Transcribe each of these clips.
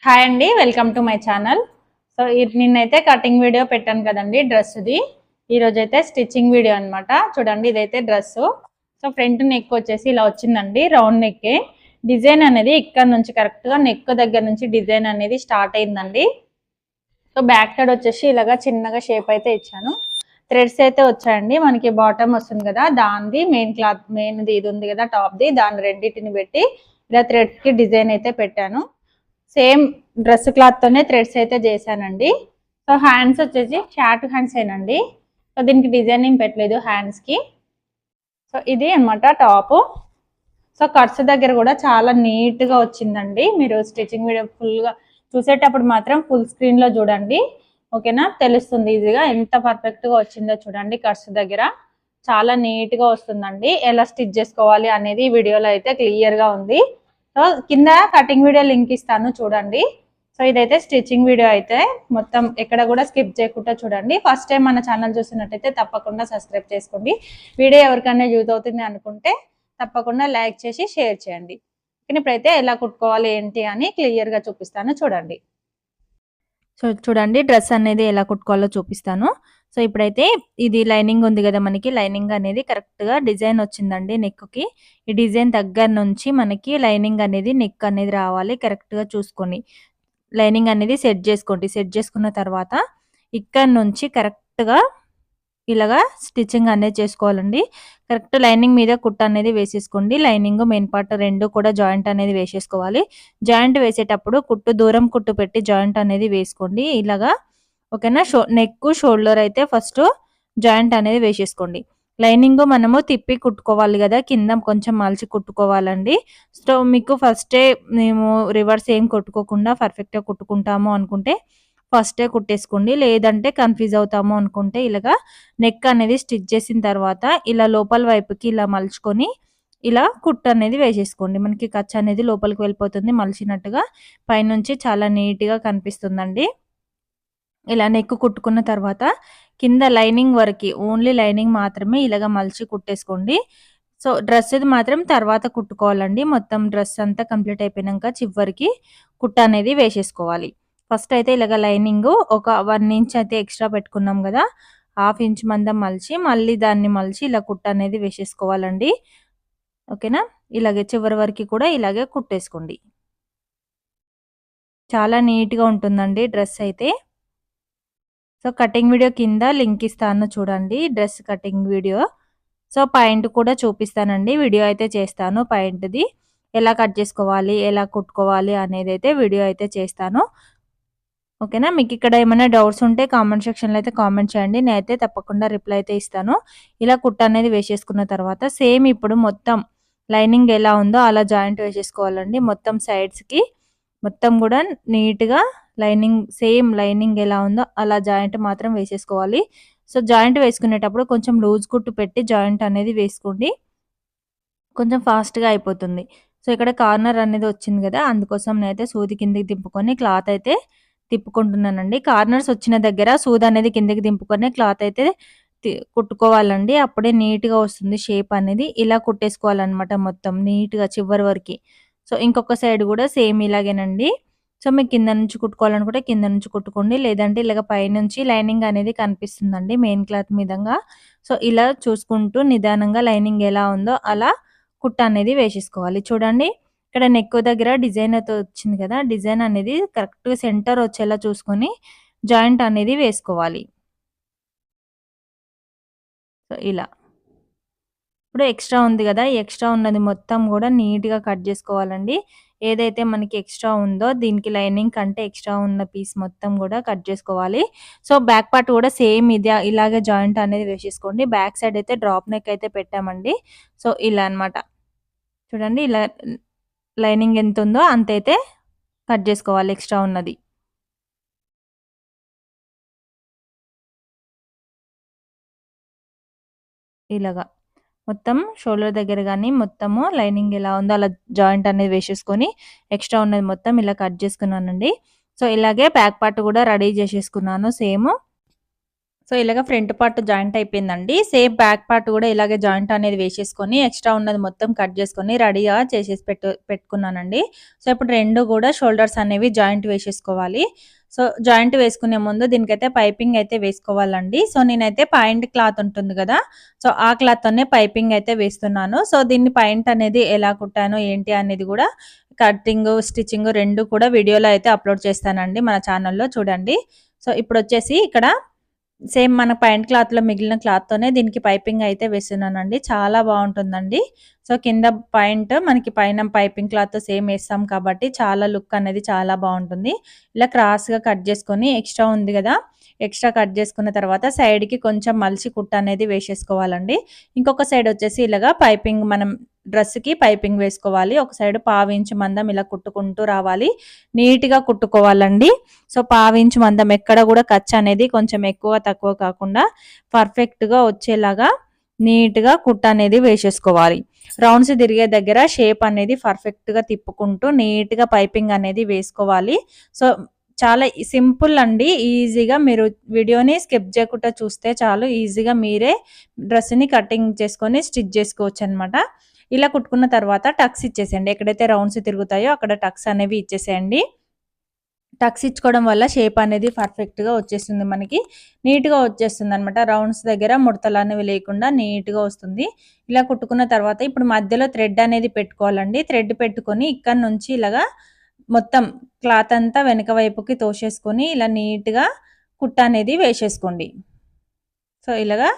Hi అండి, welcome to my channel. So నిన్నైతే cutting video పెట్టాను కదండి డ్రెస్ది. ఈరోజు అయితే స్టిచ్చింగ్ వీడియో అనమాట. చూడండి, ఇదైతే డ్రెస్. సో ఫ్రంట్ నెక్ వచ్చేసి ఇలా వచ్చిందండి, రౌండ్ నెక్. డిజైన్ అనేది ఇక్కడ నుంచి కరెక్ట్గా నెక్ దగ్గర నుంచి డిజైన్ అనేది స్టార్ట్ అయిందండి. సో బ్యాక్ సైడ్ వచ్చేసి ఇలాగా చిన్నగా షేప్ అయితే ఇచ్చాను. థ్రెడ్స్ అయితే వచ్చాయండి. మనకి బాటమ్ వస్తుంది కదా, దానిది మెయిన్ క్లాత్, మెయిన్ది ఇది ఉంది కదా టాప్ది, దాని రెండింటిని పెట్టి ఇలా థ్రెడ్స్కి డిజైన్ అయితే పెట్టాను. సేమ్ డ్రెస్ క్లాత్ తోనే థ్రెడ్స్ అయితే చేశానండి. సో హ్యాండ్స్ వచ్చేసి షార్ట్ హ్యాండ్స్ ఏనండి. సో దీనికి డిజైనింగ్ పెట్టలేదు హ్యాండ్స్ కి. సో ఇది అనమాట టాప్. సో కట్స్ దగ్గర కూడా చాలా నీట్ గా వచ్చిందండి. మీరు స్టిచ్చింగ్ వీడియో ఫుల్ గా చూసేటప్పుడు మాత్రం ఫుల్ స్క్రీన్ లో చూడండి, ఓకేనా? తెలుస్తుంది ఈజీగా ఎంత పర్ఫెక్ట్ గా వచ్చిందో. చూడండి, కట్స్ దగ్గర చాలా నీట్ గా వస్తుందండి. ఎలా స్టిచ్ చేసుకోవాలి అనేది ఈ వీడియోలో అయితే క్లియర్ గా ఉంది. సో కింద కటింగ్ వీడియో లింక్ ఇస్తాను, చూడండి. సో ఇదైతే స్టిచ్చింగ్ వీడియో అయితే మొత్తం ఎక్కడ కూడా స్కిప్ చేయకుండా చూడండి. ఫస్ట్ టైం మన ఛానల్ చూసినట్టయితే తప్పకుండా సబ్స్క్రైబ్ చేసుకోండి. వీడియో ఎవరికైనా యూజ్ అవుతుంది అనుకుంటే తప్పకుండా లైక్ చేసి షేర్ చేయండి. కానీ ఇప్పుడైతే ఎలా కుట్టుకోవాలి ఏంటి అని క్లియర్గా చూపిస్తాను, చూడండి. సో చూడండి, డ్రెస్ అనేది ఎలా కుట్టుకోవాలో చూపిస్తాను. సో ఇప్పుడైతే ఇది లైనింగ్ ఉంది కదా మనకి, లైనింగ్ అనేది కరెక్ట్గా డిజైన్ వచ్చిందండి నెక్కి. ఈ డిజైన్ దగ్గర నుంచి మనకి లైనింగ్ అనేది నెక్ అనేది రావాలి. కరెక్ట్గా చూసుకొని లైనింగ్ అనేది సెట్ చేసుకోండి. సెట్ చేసుకున్న తర్వాత ఇక్కడ నుంచి కరెక్ట్గా ఇలాగా స్టిచ్చింగ్ అనేది చేసుకోవాలండి. కరెక్ట్ లైనింగ్ మీద కుట్ట అనేది వేసేసుకోండి. లైనింగ్ మెయిన్ పార్ట్ రెండు కూడా జాయింట్ అనేది వేసేసుకోవాలి. జాయింట్ వేసేటప్పుడు కుట్టు దూరం కుట్టు పెట్టి జాయింట్ అనేది వేసుకోండి ఇలాగా, ఓకేనా? నెక్ షోల్డర్ అయితే ఫస్ట్ జాయింట్ అనేది వేసేసుకోండి. లైనింగ్ మనము తిప్పి కుట్టుకోవాలి కదా, కింద కొంచెం మలిచి కుట్టుకోవాలండి. సో మీకు ఫస్టే మేము రివర్స్ ఏం కుట్టుకోకుండా పర్ఫెక్ట్గా కుట్టుకుంటాము అనుకుంటే ఫస్టే కుట్టేసుకోండి. లేదంటే కన్ఫ్యూజ్ అవుతాము అనుకుంటే ఇలాగా నెక్ అనేది స్టిచ్ చేసిన తర్వాత ఇలా లోపల వైపుకి ఇలా మలుచుకొని ఇలా కుట్టు అనేది వేసేసుకోండి. మనకి ఖర్చు అనేది లోపలికి వెళ్ళిపోతుంది మలిచినట్టుగా. పైనుంచి చాలా నీట్గా కనిపిస్తుందండి. ఇలా నెక్ కుట్టుకున్న తర్వాత కింద లైనింగ్ వరకు, ఓన్లీ లైనింగ్ మాత్రమే ఇలాగ మలిచి కుట్టేసుకోండి. సో డ్రెస్ ఇది మాత్రం తర్వాత కుట్టుకోవాలండి. మొత్తం డ్రెస్ అంతా కంప్లీట్ అయిపోయినాక చివరికి కుట్ట అనేది వేసేసుకోవాలి. ఫస్ట్ అయితే ఇలాగ లైనింగ్ ఒక 1 ఇంచ్ అయితే ఎక్స్ట్రా పెట్టుకున్నాం కదా, 1/2 ఇంచ్ మందం మలిచి మళ్ళీ దాన్ని మలిచి ఇలా కుట్ట అనేది వేసేసుకోవాలండి, ఓకేనా? ఇలాగే చివరి వరకు కూడా ఇలాగే కుట్టేసుకోండి. చాలా నీట్గా ఉంటుందండి డ్రెస్ అయితే. సో కటింగ్ వీడియో కింద లింక్ ఇస్తాను, చూడండి dress cutting video. So point కూడా చూపిస్తానండి, వీడియో అయితే చేస్తాను. పాయింట్ది ఎలా కట్ చేసుకోవాలి, ఎలా కుట్టుకోవాలి అనేది అయితే వీడియో అయితే చేస్తాను, ఓకేనా? మీకు ఇక్కడ ఏమైనా డౌట్స్ ఉంటే కామెంట్ సెక్షన్లో అయితే కామెంట్ చేయండి, నేనైతే తప్పకుండా రిప్లై అయితే ఇస్తాను. ఇలా కుట్ట అనేది వేసేసుకున్న తర్వాత సేమ్ ఇప్పుడు మొత్తం లైనింగ్ ఎలా ఉందో అలా జాయింట్ వేసేసుకోవాలండి. మొత్తం సైడ్స్కి మొత్తం కూడా నీట్గా లైనింగ్ సేమ్ లైనింగ్ ఎలా ఉందో అలా జాయింట్ మాత్రం వేసేసుకోవాలి. సో జాయింట్ వేసుకునేటప్పుడు కొంచెం లూజ్ కుట్టు పెట్టి జాయింట్ అనేది వేసుకోండి, కొంచెం ఫాస్ట్గా అయిపోతుంది. సో ఇక్కడ కార్నర్ అనేది వచ్చింది కదా, అందుకోసం నేనైతే సూది కిందికి దింపుకొని క్లాత్ అయితే తిప్పుకుంటున్నానండి. కార్నర్స్ వచ్చిన దగ్గర సూది అనేది కిందికి దింపుకొని క్లాత్ అయితే కుట్టుకోవాలండి. అప్పుడే నీట్గా వస్తుంది షేప్ అనేది. ఇలా కుట్టేసుకోవాలన్నమాట మొత్తం నీట్గా చివరి వరకు. సో ఇంకొక సైడ్ కూడా సేమ్ ఇలాగేనండి. సో మీకు కింద నుంచి కుట్టుకోవాలనుకుంటే కింద నుంచి కుట్టుకోండి, లేదంటే ఇలాగ పైనుంచి లైనింగ్ అనేది కనిపిస్తుందండి మెయిన్ క్లాత్ మీదంగా. సో ఇలా చూసుకుంటూ నిదానంగా లైనింగ్ ఎలా ఉందో అలా కుట్ట అనేది వేసేసుకోవాలి. చూడండి, ఇక్కడ నెక్ దగ్గర డిజైన్ అయితే వచ్చింది కదా, డిజైన్ అనేది కరెక్ట్గా సెంటర్ వచ్చేలా చూసుకొని జాయింట్ అనేది వేసుకోవాలి. సో ఇలా ఇప్పుడు ఎక్స్ట్రా ఉంది కదా, ఈ ఎక్స్ట్రా ఉన్నది మొత్తం కూడా నీట్గా కట్ చేసుకోవాలండి. ఏదైతే మనకి ఎక్స్ట్రా ఉందో దీనికి లైనింగ్ కంటే ఎక్స్ట్రా ఉన్న పీస్ మొత్తం కూడా కట్ చేసుకోవాలి. సో బ్యాక్ పార్ట్ కూడా సేమ్ ఇది ఇలాగే జాయింట్ అనేది వేసేసుకోండి. బ్యాక్ సైడ్ అయితే డ్రాప్ నెక్ అయితే పెట్టామండి. సో ఇలా అనమాట. చూడండి, ఇలా లైనింగ్ ఎంత ఉందో అంతైతే కట్ చేసుకోవాలి ఎక్స్ట్రా ఉన్నది. ఇలాగా మొత్తం షోల్డర్ దగ్గర కానీ మొత్తము లైనింగ్ ఎలా ఉందో అలా జాయింట్ అనేది వేసేసుకొని ఎక్స్ట్రా ఉన్నది మొత్తం ఇలా కట్ చేసుకున్నానండి. సో ఇలాగే బ్యాక్ పార్ట్ కూడా రెడీ చేసేసుకున్నాను సేమ్. సో ఇలాగ ఫ్రంట్ పార్ట్ జాయింట్ అయిపోయిందండి. సేమ్ బ్యాక్ పార్ట్ కూడా ఇలాగే జాయింట్ అనేది వేసేసుకొని ఎక్స్ట్రా ఉన్నది మొత్తం కట్ చేసుకొని రెడీగా చేసేసి పెట్టుకున్నానండి. సో ఇప్పుడు రెండు కూడా షోల్డర్స్ అనేవి జాయింట్ వేసేసుకోవాలి. సో జాయింట్ వేసుకునే ముందు దీనికైతే పైపింగ్ అయితే వేసుకోవాలండి. సో నేనైతే పాయింట్ క్లాత్ ఉంటుంది కదా, సో ఆ క్లాత్ తోనే పైపింగ్ అయితే వేస్తున్నాను. సో దీన్ని పాయింట్ అనేది ఎలా కుట్టాను ఏంటి అనేది కూడా కటింగ్ స్టిచ్చింగ్ రెండు కూడా వీడియోలో అయితే అప్లోడ్ చేస్తానండి మన ఛానల్లో, చూడండి. సో ఇప్పుడు వచ్చేసి ఇక్కడ సేమ్ మన పాయింట్ క్లాత్‌లో మిగిలిన క్లాత్‌తోనే దీనికి పైపింగ్ అయితే వేస్తున్నానండి. చాలా బావుంటుందండి. సో కింద పాయింట్ మనకి పైన పైపింగ్ క్లాత్‌తో సేమ్ ఏస్తాం కాబట్టి చాలా లుక్ అనేది చాలా బావుంటుంది. ఇలా క్రాస్‌గా కట్ చేసుకొని ఎక్స్ట్రా ఉంది గదా, ఎక్స్ట్రా కట్ చేసుకున్న తర్వాత సైడ్‌కి కొంచెం మలిచి కుట్టు అనేది వేసేసుకోవాలండి. ఇంకొక సైడ్ వచ్చేసి ఇలాగా పైపింగ్ మనం డ్రెస్‌కి పైపింగ్ వేసుకోవాలి. ఒక సైడ్ పావించు మందం ఇలా కుట్టుకుంటూ రావాలి. నీట్‌గా కుట్టుకోవాలండి. సో పావించు మందం ఎక్కడ కూడా ఖర్చు అనేది కొంచెం ఎక్కువ తక్కువ కాకుండా పర్ఫెక్ట్‌గా వచ్చేలాగా నీట్‌గా కుట్టు అనేది వేసేసుకోవాలి. రౌండ్స్ తిరిగే దగ్గర షేప్ అనేది పర్ఫెక్ట్‌గా తిప్పుకుంటూ నీట్‌గా పైపింగ్ అనేది వేసుకోవాలి. సో చాలా సింపుల్ అండి. ఈజీగా మీరు వీడియోని స్కిప్ చేయకుండా చూస్తే చాలు, ఈజీగా మీరే డ్రెస్‌ని కటింగ్ చేసుకొని స్టిచ్ చేసుకోవచ్చు అనమాట. ఇలా కుట్టుకున్న తర్వాత టక్స్ ఇచ్చేసేయండి. ఎక్కడైతే రౌండ్స్ తిరుగుతాయో అక్కడ టక్స్ అనేవి ఇచ్చేసేయండి. టక్స్ ఇచ్చుకోవడం వల్ల షేప్ అనేది పర్ఫెక్ట్‌గా వచ్చేస్తుంది మనకి. నీట్‌గా వచ్చేస్తుందనమాట. రౌండ్స్ దగ్గర ముడతలు అనేవి లేకుండా నీట్‌గా వస్తుంది. ఇలా కుట్టుకున్న తర్వాత ఇప్పుడు మధ్యలో థ్రెడ్ అనేది పెట్టుకోవాలండి. థ్రెడ్ పెట్టుకొని ఇక్కడ నుంచి ఇలాగా మొత్తం క్లాత్ అంతా వెనక వైపుకి తోసేసుకొని ఇలా నీట్‌గా కుట్టు అనేది వేసేసుకోండి. సో ఇలాగా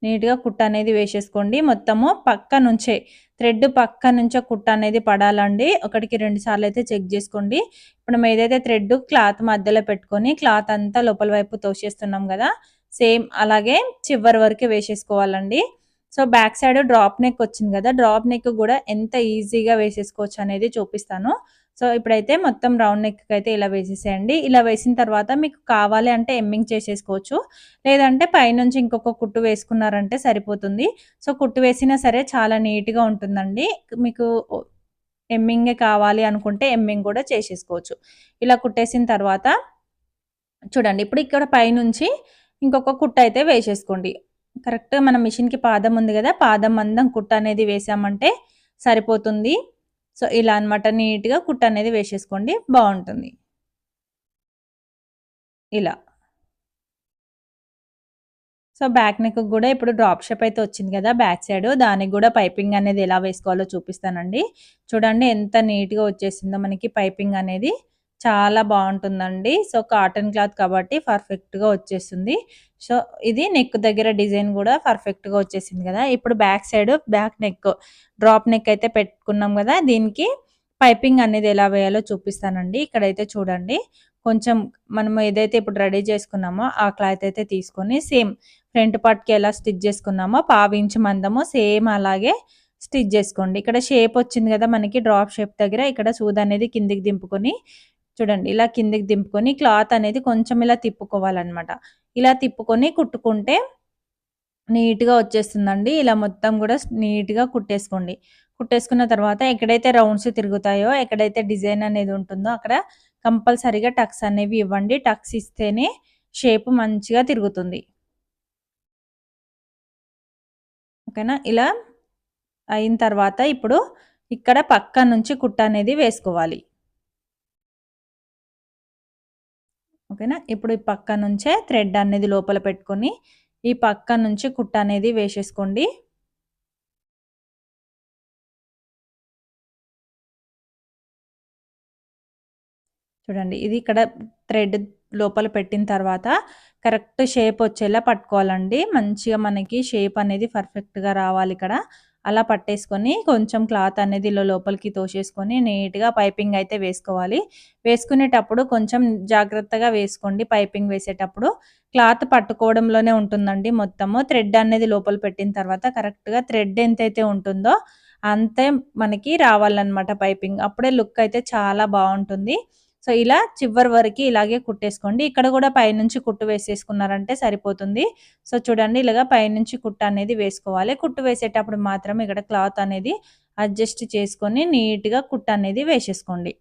నీట్‌గా కుట్టు అనేది వేసేసుకోండి. మొత్తము పక్క నుంచే థ్రెడ్ పక్క నుంచే కుట్టు అనేది పడాలండి. ఒకటికి 2 సార్లు అయితే చెక్ చేసుకోండి. ఇప్పుడు మనం ఏదైతే థ్రెడ్ క్లాత్ మధ్యలో పెట్టుకొని క్లాత్ అంతా లోపల వైపు తోసేస్తున్నాం కదా, సేమ్ అలాగే చివరి వరకు వేసేసుకోవాలండి. So back side drop neck వచ్చింది కదా, డ్రాప్ నెక్ కూడా ఎంత ఈజీగా వేసేసుకోవచ్చు అనేది చూపిస్తాను. సో ఇప్పుడైతే మొత్తం రౌండ్ నెక్ అయితే ఇలా వేసేసేయండి. ఇలా వేసిన తర్వాత మీకు కావాలి అంటే ఎమ్మింగ్ చేసేసుకోవచ్చు. లేదంటే పైనుంచి ఇంకొక కుట్టు వేసుకున్నారంటే సరిపోతుంది. సో కుట్టు వేసినా సరే చాలా నీట్‌గా ఉంటుందండి. మీకు ఎమ్మింగే కావాలి అనుకుంటే ఎమ్మింగ్ కూడా చేసేసుకోవచ్చు. ఇలా కుట్టేసిన తర్వాత చూడండి ఇప్పుడు ఇక్కడ పైనుంచి ఇంకొక కుట్టు అయితే వేసేసుకోండి. కరెక్ట్‌గా మన మిషన్‌కి పాదం ఉంది కదా, పాదం మందం కుట్టు అనేది వేసామంటే సరిపోతుంది. సో ఇలా అన్నమాట నీట్‌గా కుట్టు అనేది వేసేసుకోండి, బావుంటుంది. ఇలా. సో బ్యాక్ నెక్ కూడా ఇప్పుడు డ్రాప్ షేప్ అయితే వచ్చింది కదా బ్యాక్ సైడ్, దానికి కూడా పైపింగ్ అనేది ఎలా వేసుకోవాలో చూపిస్తానండి. చూడండి ఎంత నీట్‌గా వచ్చేసిందో మనకి పైపింగ్ అనేది. చాలా బాగుంటుందండి. సో కాటన్ క్లాత్ కాబట్టి పర్ఫెక్ట్‌గా వచ్చేస్తుంది. సో ఇది నెక్ దగ్గర డిజైన్ కూడా పర్ఫెక్ట్‌గా వచ్చేసింది కదా. ఇప్పుడు back side back neck drop neck అయితే పెట్టుకున్నాం కదా, దీనికి పైపింగ్ అనేది ఎలా వేయాలో చూపిస్తానండి. ఇక్కడైతే చూడండి, కొంచెం మనం ఏదైతే ఇప్పుడు రెడీ చేసుకున్నామో ఆ క్లాత్ అయితే తీసుకొని సేమ్ ఫ్రంట్ పార్ట్‌కి ఎలా స్టిచ్ చేసుకున్నామో పావించి మందము సేమ్ అలాగే స్టిచ్ చేసుకోండి. ఇక్కడ షేప్ వచ్చింది కదా మనకి డ్రాప్ షేప్ దగ్గర, ఇక్కడ సూది అనేది కిందికి దింపుకొని చూడండి, ఇలా కిందికి దింపుకొని క్లాత్ అనేది కొంచెం ఇలా తిప్పుకోవాలన్నమాట. ఇలా తిప్పుకొని కుట్టుకుంటే నీట్‌గా వచ్చేస్తుందండి. ఇలా మొత్తం కూడా నీట్‌గా కుట్టేసుకోండి. కుట్టేసుకున్న తర్వాత ఎక్కడైతే రౌండ్స్ తిరుగుతాయో, ఎక్కడైతే డిజైన్ అనేది ఉంటుందో అక్కడ కంపల్సరీగా టక్స్ అనేవి ఇవ్వండి. టక్స్ ఇస్తేనే షేప్ మంచిగా తిరుగుతుంది. ఓకేనా? ఇలా అయిన తర్వాత ఇప్పుడు ఇక్కడ పక్క నుంచి కుట్టు అనేది వేసుకోవాలి. ఓకేనా? ఇప్పుడు ఈ పక్క నుంచే థ్రెడ్ అనేది లోపల పెట్టుకొని ఈ పక్క నుంచి కుట్టు అనేది వేసేసుకోండి. చూడండి, ఇది ఇక్కడ థ్రెడ్ లోపల పెట్టిన తర్వాత కరెక్ట్ షేప్ వచ్చేలా పట్టుకోవాలండి. మంచిగా మనకి షేప్ అనేది పర్ఫెక్ట్‌గా రావాలి ఇక్కడ. అలా పట్టేసుకొని కొంచెం క్లాత్ అనేది ఇలా లోపలికి తోసేసుకొని నీట్‌గా పైపింగ్ అయితే వేసుకోవాలి. వేసుకునేటప్పుడు కొంచెం జాగ్రత్తగా వేసుకోండి. పైపింగ్ వేసేటప్పుడు క్లాత్ పట్టుకోవడంలోనే ఉంటుందండి మొత్తము. థ్రెడ్ అనేది లోపల పెట్టిన తర్వాత కరెక్ట్‌గా థ్రెడ్ ఎంతైతే ఉంటుందో అంతే మనకి రావాలన్నమాట పైపింగ్. అప్పుడే లుక్ అయితే చాలా బావుంటుంది. సో ఇలా చివరి వరకు ఇలాగే కుట్టేసుకోండి. ఇక్కడ కూడా పైనుంచి కుట్టు వేసేసుకున్నారంటే సరిపోతుంది. సో చూడండి, ఇలాగా పైనుంచి కుట్టు అనేది వేసుకోవాలి. కుట్టు వేసేటప్పుడు మాత్రం ఇక్కడ క్లాత్ అనేది అడ్జస్ట్ చేసుకొని నీట్‌గా కుట్టు అనేది వేసేసుకోండి.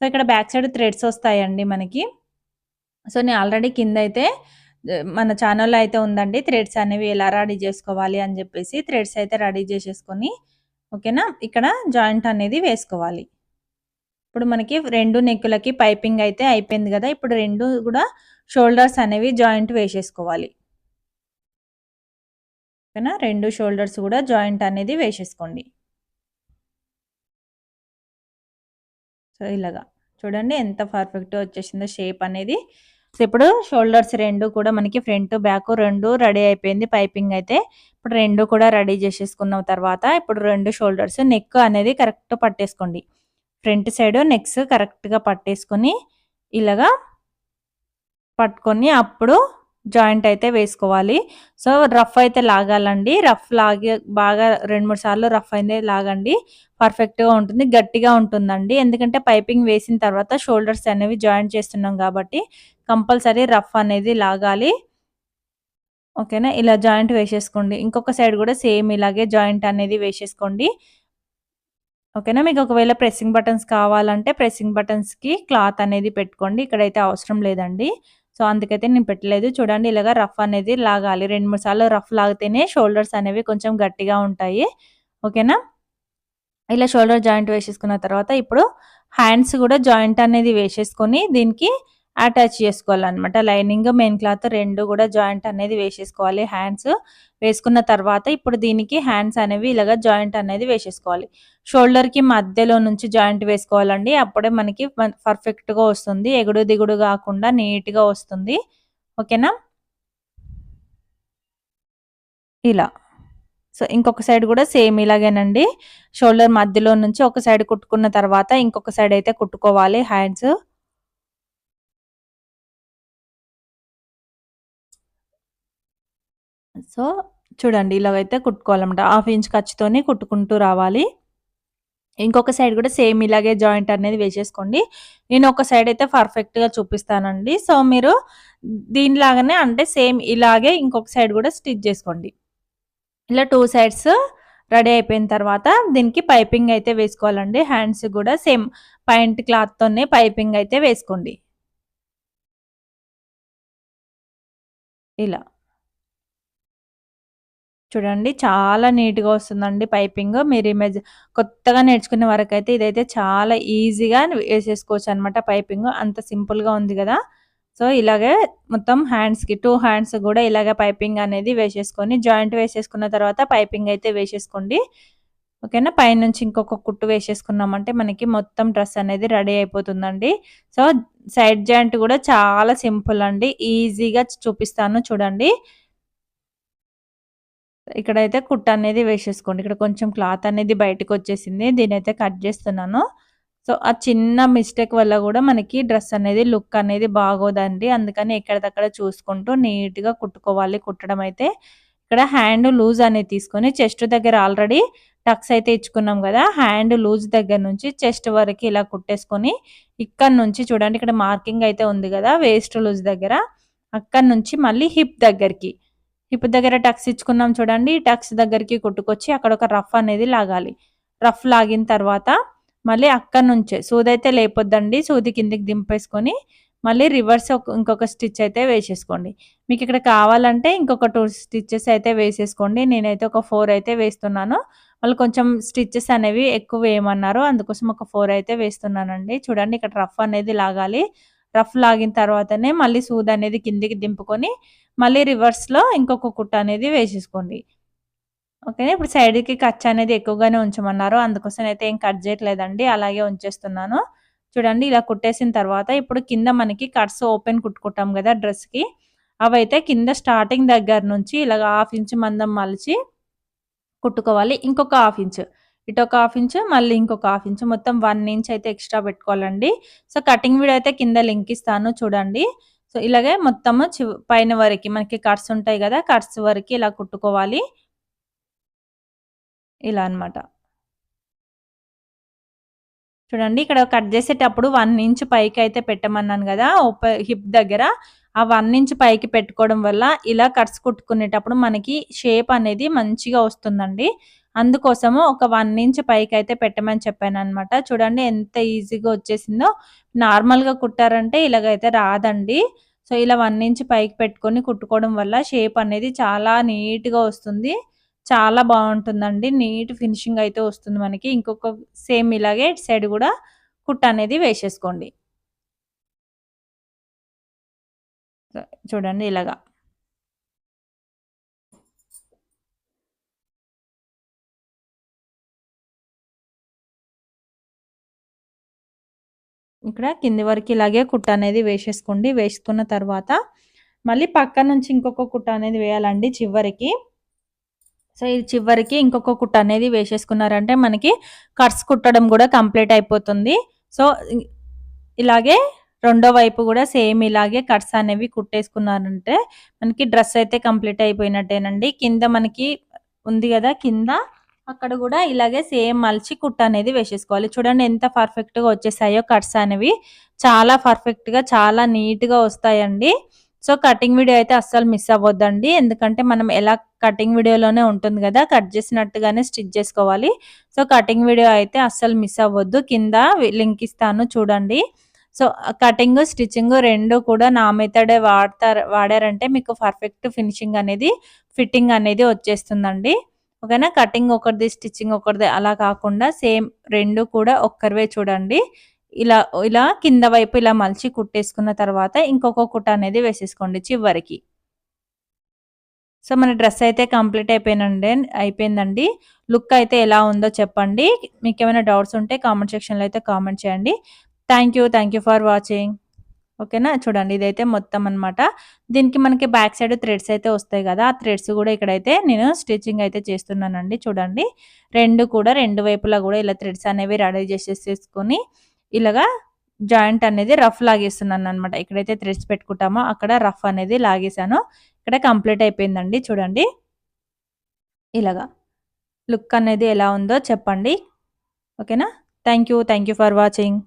సో ఇక్కడ బ్యాక్ సైడ్ థ్రెడ్స్ వస్తాయండి మనకి. సో నేను ఆల్రెడీ కింద అయితే మన ఛానల్‌లో అయితే ఉందండి. థ్రెడ్స్ అనేవి ఎలా రెడీ చేసుకోవాలి అని చెప్పేసి థ్రెడ్స్ అయితే రెడీ చేసేసుకొని ఓకేనా. ఇక్కడ జాయింట్ అనేది వేసుకోవాలి. ఇప్పుడు మనకి 2 నెక్కులకి పైపింగ్ అయితే అయిపోయింది కదా. ఇప్పుడు 2 కూడా షోల్డర్స్ అనేవి జాయింట్ వేసేసుకోవాలి. ఓకేనా. 2 షోల్డర్స్ కూడా జాయింట్ అనేది వేసేసుకోండి. సో ఇలాగా చూడండి ఎంత పర్ఫెక్ట్‌గా వచ్చేసిందో షేప్ అనేది. సో ఇప్పుడు షోల్డర్స్ 2 కూడా మనకి ఫ్రంట్ బ్యాక్ 2 రెడీ అయిపోయింది పైపింగ్ అయితే. ఇప్పుడు 2 కూడా రెడీ చేసేసుకున్న తర్వాత ఇప్పుడు 2 షోల్డర్స్ నెక్ అనేది కరెక్ట్ పట్టేసుకోండి. ఫ్రంట్ సైడ్ నెక్స్ కరెక్ట్‌గా పట్టేసుకొని ఇలాగా పట్టుకొని అప్పుడు జాయింట్ అయితే వేసుకోవాలి. సో రఫ్ అయితే లాగాలండి. రఫ్ లాగి బాగా 2, 3 సార్లు రఫ్ అయితే లాగండి. పర్ఫెక్ట్‌గా ఉంటుంది. గట్టిగా ఉంటుందండి. ఎందుకంటే పైపింగ్ వేసిన తర్వాత షోల్డర్స్ అనేవి జాయింట్ చేస్తున్నాం కాబట్టి కంపల్సరీ రఫ్ అనేది లాగాలి. ఓకేనా. ఇలా జాయింట్ వేసేసుకోండి. ఇంకొక సైడ్ కూడా సేమ్ ఇలాగే జాయింట్ అనేది వేసేసుకోండి. ఓకేనా. మీకు ఒకవేళ ప్రెస్సింగ్ బటన్స్ కావాలంటే ప్రెస్సింగ్ బటన్స్‌కి క్లాత్ అనేది పెట్టుకోండి. ఇక్కడైతే అవసరం లేదండి. సో అందుకైతే నేను పెట్టలేదు. చూడండి ఇలాగ రఫ్ అనేది లాగాలి. 2, 3 సార్లు రఫ్ లాగితేనే షోల్డర్స్ అనేవి కొంచెం గట్టిగా ఉంటాయి. ఓకేనా. ఇలా షోల్డర్ జాయింట్ వేసేసుకున్న తర్వాత ఇప్పుడు హ్యాండ్స్ కూడా జాయింట్ అనేది వేసేసుకొని దీనికి అటాచ్ చేసుకోవాలన్నమాట. లైనింగ్ మెయిన్ క్లాత్ 2 కూడా జాయింట్ అనేది వేసేసుకోవాలి. హ్యాండ్స్ వేసుకున్న తర్వాత ఇప్పుడు దీనికి హ్యాండ్స్ అనేవి ఇలాగ జాయింట్ అనేది వేసేసుకోవాలి. షోల్డర్‌కి మధ్యలో నుంచి జాయింట్ వేసుకోవాలండి. అప్పుడే మనకి పర్ఫెక్ట్‌గా వస్తుంది. ఎగుడు దిగుడు కాకుండా నీట్‌గా వస్తుంది. ఓకేనా. ఇలా. సో ఇంకొక సైడ్ కూడా సేమ్ ఇలాగేనండి. షోల్డర్ మధ్యలో నుంచి ఒక సైడ్ కుట్టుకున్న తర్వాత ఇంకొక సైడ్ అయితే కుట్టుకోవాలి హ్యాండ్స్. సో చూడండి ఇలాగైతే కుట్టుకోవాలన్నమాట. 1/2 ఇంచ్ ఖర్చుతోనే కుట్టుకుంటూ రావాలి. ఇంకొక సైడ్ కూడా సేమ్ ఇలాగే జాయింట్ అనేది వేసేసుకోండి. నేను ఒక సైడ్ అయితే పర్ఫెక్ట్‌గా చూపిస్తానండి. సో మీరు దీనిలాగానే అంటే సేమ్ ఇలాగే ఇంకొక సైడ్ కూడా స్టిచ్ చేసుకోండి. ఇలా 2 సైడ్స్ రెడీ అయిపోయిన తర్వాత దీనికి పైపింగ్ అయితే వేసుకోవాలండి. హ్యాండ్స్ కూడా సేమ్ పాయింట్ క్లాత్తోనే పైపింగ్ అయితే వేసుకోండి. ఇలా. చూడండి చాలా నీట్‌గా వస్తుందండి పైపింగ్. మీరు కొత్తగా నేర్చుకునే వరకైతే ఇదైతే చాలా ఈజీగా వేసేసుకోవచ్చనమాట పైపింగ్. అంత సింపుల్‌గా ఉంది గదా. సో, ఇలాగే మొత్తం హ్యాండ్స్‌కి 2 హ్యాండ్స్ గూడా ఇలాగ పైపింగ్ అనేది వేసేసుకొని జాయింట్ వేసేసుకున్న తర్వాత పైపింగ్ అయితే వేసేసుకోండి. ఓకేనా. పైనుంచి ఇంకొక కుట్టు వేసేసుకున్నామంటే మనకి మొత్తం డ్రెస్ అనేది రెడీ అయిపోతుందండి. సో, సైడ్ జాయింట్ గూడా చాలా సింపుల్ అండి. ఈజీగా చూపిస్తాను చూడండి. ఇక్కడైతే కుట్ట అనేది వేసేసుకోండి. ఇక్కడ కొంచెం క్లాత్ అనేది బయటకొచ్చేసింది. దీనైతే కట్ చేస్తున్నాను. సో, ఆ చిన్న మిస్టేక్ వల్ల గూడా మనకి డ్రెస్ అనేది లుక్ అనేది బాగోదండి. అందుకని ఎక్కడిదక్కడ చూసుకుంటూ నీట్‌గా కుట్టుకోవాలి కుట్టడం అయితే. ఇక్కడ హ్యాండ్ లూజ్ అనేది తీసుకొని చెస్ట్ దగ్గర ఆల్రెడీ టక్స్ అయితే ఇచ్చుకున్నాం గదా. హ్యాండ్ లూజ్ దగ్గర నుంచి చెస్ట్ వరకు ఇలా కుట్టేసుకొని ఇక్కడ నుంచి చూడండి ఇక్కడ మార్కింగ్ అయితే ఉంది గదా. వేస్ట్ లూజ్ దగ్గర అక్కడి నుంచి మళ్ళీ హిప్ దగ్గరికి హిప్ దగ్గర టక్స్ ఇచ్చుకున్నాం చూడండి. టక్స్ దగ్గరికి కుట్టుకొచ్చి అక్కడ ఒక రఫ్ అనేది లాగాలి. రఫ్ లాగిన తర్వాత మళ్ళీ అక్కడి నుంచే సూదైతే లేపొద్దండి. సూది కిందికి దింపేసుకొని మళ్ళీ రివర్స్ ఇంకొక స్టిచ్ అయితే వేసేసుకోండి. మీకు ఇక్కడ కావాలంటే ఇంకొక 2 స్టిచెస్ అయితే వేసేసుకోండి. నేనైతే ఒక 4 అయితే వేస్తున్నాను. వాళ్ళు కొంచెం స్టిచెస్ అనేవి ఎక్కువ వేయమన్నారు. అందుకోసం ఒక 4 అయితే వేస్తున్నానండి. చూడండి ఇక్కడ రఫ్ అనేది లాగాలి. రఫ్ లాగిన తర్వాతనే మళ్ళీ సూది అనేది కిందికి దింపుకొని మళ్ళీ రివర్స్‌లో ఇంకొక కుట్టు అనేది వేసేసుకోండి. ఓకే. ఇప్పుడు సైడ్‌కి ఖర్చు అనేది ఎక్కువగానే ఉంచమన్నారు. అందుకోసం అయితే ఏం కట్ చేయట్లేదండి. అలాగే ఉంచేస్తున్నాను. చూడండి ఇలా కుట్టేసిన తర్వాత ఇప్పుడు కింద మనకి కట్స్ ఓపెన్ కుట్టుకుంటాం గదా డ్రెస్‌కి. అవైతే కింద స్టార్టింగ్ దగ్గర నుంచి ఇలాగ 1/2 ఇంచ్ మందం మలిచి కుట్టుకోవాలి. ఇంకొక 1/2 ఇంచ్. ఇటొక 1/2 ఇంచ్ మళ్ళీ ఇంకొక 1/2 ఇంచ్ మొత్తం 1 ఇంచ్ అయితే ఎక్స్‌ట్రా పెట్టుకోవాలండి. సో, కటింగ్ వీడియో అయితే కింద లింక్ ఇస్తాను చూడండి. సో, ఇలాగే మొత్తము పైన వరకి మనకి కట్స్ ఉంటాయి గదా. కట్స్ వరకి ఇలా కుట్టుకోవాలి. ఇలా అన్నమాట. చూడండి ఇక్కడ కట్ చేసేటప్పుడు 1 ఇంచ్ పైకైతే పెట్టమన్నాను గదా. హిప్ దగ్గర. ఆ 1 ఇంచ్ పైకి పెట్టుకోవడం వల్ల ఇలా కట్స్ కుట్టుకునేటప్పుడు మనకి షేప్ అనేది మంచిగా వస్తుందండి. అందుకోసము ఒక 1 ఇంచ్ పైకైతే పెట్టమని చెప్పాననమాట. చూడండి ఎంత ఈజీగా వచ్చేసిందో. నార్మల్‌గా కుట్టారంటే ఇలాగైతే రాదండి. సో ఇలా 1 ఇంచ్ పైకి పెట్టుకొని కుట్టుకోవడం వల్ల షేప్ అనేది చాలా నీట్గా వస్తుంది. చాలా బాగుంటుందండి. నీట్ ఫినిషింగ్ అయితే వస్తుంది మనకి. ఇంకొక సేమ్ ఇలాగే ఇటు సైడ్ కూడా కుట్టు అనేది వేసేసుకోండి. చూడండి ఇలాగా. ఇక్కడ కింది వరకు ఇలాగే కుట్ట అనేది వేసేసుకోండి. వేసుకున్న తర్వాత మళ్ళీ పక్క నుంచి ఇంకొక కుట్ట అనేది వేయాలండి చివరికి. సో ఈ చివరికి ఇంకొక కుట్ట అనేది వేసేసుకున్నారంటే మనకి కట్స్ కుట్టడం కూడా కంప్లీట్ అయిపోతుంది. సో ఇలాగే రెండో వైపు కూడా సేమ్ ఇలాగే కట్స్ అనేవి కుట్టేసుకున్నారంటే మనకి డ్రెస్ అయితే కంప్లీట్ అయిపోయినట్టేనండి. కింద మనకి ఉంది కదా, కింద అక్కడ కూడా ఇలాగే సేమ్ మలిచి కుట్ట అనేది వేసేసుకోవాలి. చూడండి ఎంత పర్ఫెక్ట్గా వచ్చేసాయో కట్స్ అనేవి. చాలా పర్ఫెక్ట్గా చాలా నీట్గా వస్తాయండి. సో కటింగ్ వీడియో అయితే అస్సలు మిస్ అవ్వద్దండి. ఎందుకంటే మనం ఎలా కటింగ్ వీడియోలోనే ఉంటుంది కదా, కట్ చేసినట్టుగానే స్టిచ్ చేసుకోవాలి. సో కటింగ్ వీడియో అయితే అస్సలు మిస్ అవ్వద్దు. కింద లింక్ ఇస్తాను చూడండి. సో కటింగ్ స్టిచ్చింగ్ రెండు కూడా నా మెథడే వాడారంటే మీకు పర్ఫెక్ట్ ఫినిషింగ్ అనేది ఫిట్టింగ్ అనేది వచ్చేస్తుందండి. ఓకేనా. కటింగ్ ఒకరిది స్టిచ్చింగ్ ఒకరిది అలా కాకుండా సేమ్ రెండు కూడా ఒక్కరివే చూడండి. ఇలా ఇలా కింద వైపు ఇలా మలిచి కుట్టేసుకున్న తర్వాత ఇంకొక కుట్ట అనేది వేసేసుకోండి చివరికి. సో మన డ్రెస్ అయితే కంప్లీట్ అయిపోయిందండి. లుక్ అయితే ఎలా ఉందో చెప్పండి. మీకు ఏమైనా డౌట్స్ ఉంటే కామెంట్ సెక్షన్లో అయితే కామెంట్ చేయండి. Thank you for watching. ఓకేనా. చూడండి ఇదైతే మొత్తం అనమాట. దీనికి మనకి బ్యాక్ సైడ్ థ్రెడ్స్ అయితే వస్తాయి కదా, ఆ థ్రెడ్స్ కూడా ఇక్కడైతే నేను స్టిచ్చింగ్ అయితే చేస్తున్నానండి. చూడండి రెండు కూడా రెండు వైపులా కూడా ఇలా థ్రెడ్స్ అనేవి రెడీ చేసేసుకొని ఇలాగా జాయింట్ అనేది రఫ్ లాగేస్తున్నాను అనమాట. ఎక్కడైతే థ్రెడ్స్ పెట్టుకుంటామో అక్కడ రఫ్ అనేది లాగేసాను. ఇక్కడ కంప్లీట్ అయిపోయిందండి. చూడండి ఇలాగా లుక్ అనేది ఎలా ఉందో చెప్పండి. ఓకేనా. Thank you for watching.